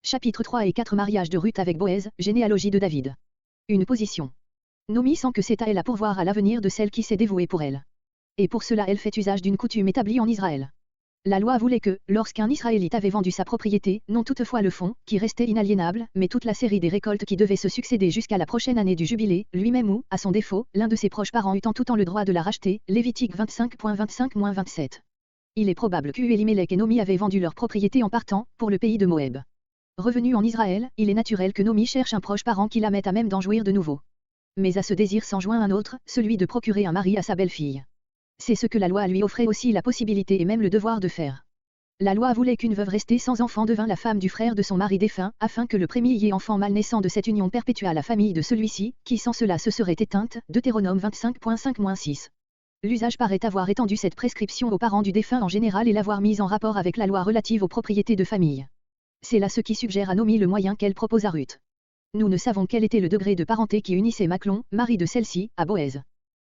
Chapitre 3 et 4 Mariage de Ruth avec Boaz, généalogie de David. Une position. Naomi sent que c'est à elle à pourvoir à l'avenir de celle qui s'est dévouée pour elle. Et pour cela elle fait usage d'une coutume établie en Israël. La loi voulait que, lorsqu'un Israélite avait vendu sa propriété, non toutefois le fonds, qui restait inaliénable, mais toute la série des récoltes qui devaient se succéder jusqu'à la prochaine année du jubilé, lui-même ou, à son défaut, l'un de ses proches parents eut en tout temps le droit de la racheter, Lévitique 25.25-27. Il est probable qu'Elimelech et Naomi avaient vendu leur propriété en partant, pour le pays de Moab. Revenu en Israël, il est naturel que Naomi cherche un proche parent qui la mette à même d'en jouir de nouveau. Mais à ce désir s'en joint un autre, celui de procurer un mari à sa belle-fille. C'est ce que la loi lui offrait aussi la possibilité et même le devoir de faire. La loi voulait qu'une veuve restée sans enfant devint la femme du frère de son mari défunt, afin que le premier enfant mâle naissant de cette union perpétuât la famille de celui-ci, qui sans cela se serait éteinte, Deutéronome 25.5-6. L'usage paraît avoir étendu cette prescription aux parents du défunt en général et l'avoir mise en rapport avec la loi relative aux propriétés de famille. C'est là ce qui suggère à Naomi le moyen qu'elle propose à Ruth. Nous ne savons quel était le degré de parenté qui unissait Machlon, mari de celle-ci, à Boaz.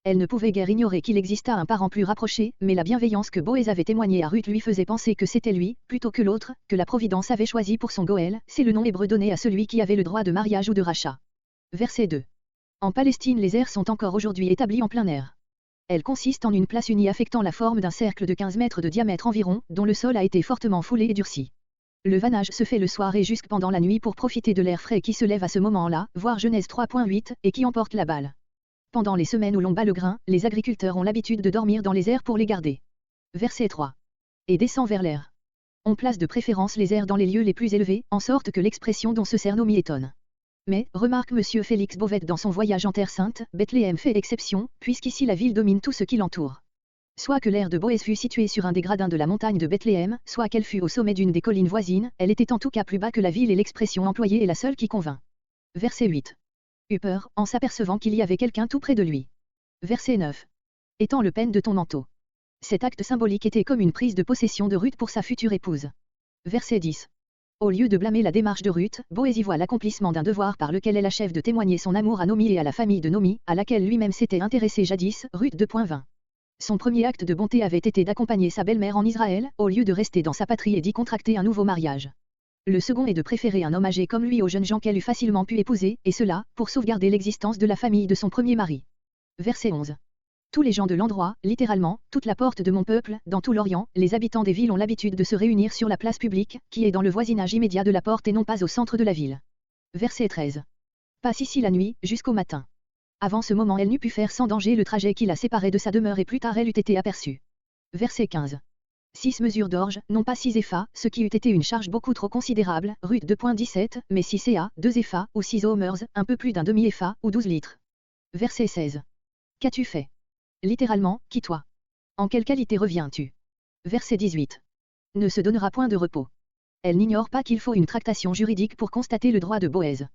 Elle ne pouvait guère ignorer qu'il exista un parent plus rapproché, mais la bienveillance que Boaz avait témoignée à Ruth lui faisait penser que c'était lui, plutôt que l'autre, que la Providence avait choisi pour son Goël, c'est le nom hébreu donné à celui qui avait le droit de mariage ou de rachat. Verset 2. En Palestine les aires sont encore aujourd'hui établies en plein air. Elles consistent en une place unie affectant la forme d'un cercle de 15 mètres de diamètre environ, dont le sol a été fortement foulé et durci. Le vannage se fait le soir et jusque pendant la nuit pour profiter de l'air frais qui se lève à ce moment-là, voir Genèse 3.8, et qui emporte la balle. Pendant les semaines où l'on bat le grain, les agriculteurs ont l'habitude de dormir dans les airs pour les garder. Verset 3. Et descend vers l'air. On place de préférence les airs dans les lieux les plus élevés, en sorte que l'expression dont se sert Naomi étonne. Mais, remarque M. Félix Beauvais dans son voyage en Terre Sainte, Bethléem fait exception, puisqu'ici la ville domine tout ce qui l'entoure. Soit que l'aire de Boaz fût située sur un des gradins de la montagne de Bethléem, soit qu'elle fût au sommet d'une des collines voisines, elle était en tout cas plus bas que la ville et l'expression employée est la seule qui convainc. Verset 8. Eut peur, en s'apercevant qu'il y avait quelqu'un tout près de lui. Verset 9. Étends le peigne de ton manteau. Cet acte symbolique était comme une prise de possession de Ruth pour sa future épouse. Verset 10. Au lieu de blâmer la démarche de Ruth, Boaz y voit l'accomplissement d'un devoir par lequel elle achève de témoigner son amour à Naomi et à la famille de Naomi, à laquelle lui-même s'était intéressé jadis, Ruth 2.20. Son premier acte de bonté avait été d'accompagner sa belle-mère en Israël, au lieu de rester dans sa patrie et d'y contracter un nouveau mariage. Le second est de préférer un homme âgé comme lui aux jeunes gens qu'elle eût facilement pu épouser, et cela, pour sauvegarder l'existence de la famille de son premier mari. Verset 11. Tous les gens de l'endroit, littéralement, toute la porte de mon peuple, dans tout l'Orient, les habitants des villes ont l'habitude de se réunir sur la place publique, qui est dans le voisinage immédiat de la porte et non pas au centre de la ville. Verset 13. Passe ici la nuit, jusqu'au matin. Avant ce moment elle n'eût pu faire sans danger le trajet qui la séparait de sa demeure et plus tard elle eût été aperçue. Verset 15. 6 mesures d'orge, non pas 6 épha, ce qui eût été une charge beaucoup trop considérable, Ruth 2.17, mais 6 épha, 2 épha, ou 6 homers, un peu plus d'un demi-épha, ou 12 litres. Verset 16. Qu'as-tu fait? Littéralement, qui toi? En quelle qualité reviens-tu? Verset 18. Ne se donnera point de repos. Elle n'ignore pas qu'il faut une tractation juridique pour constater le droit de Boaz.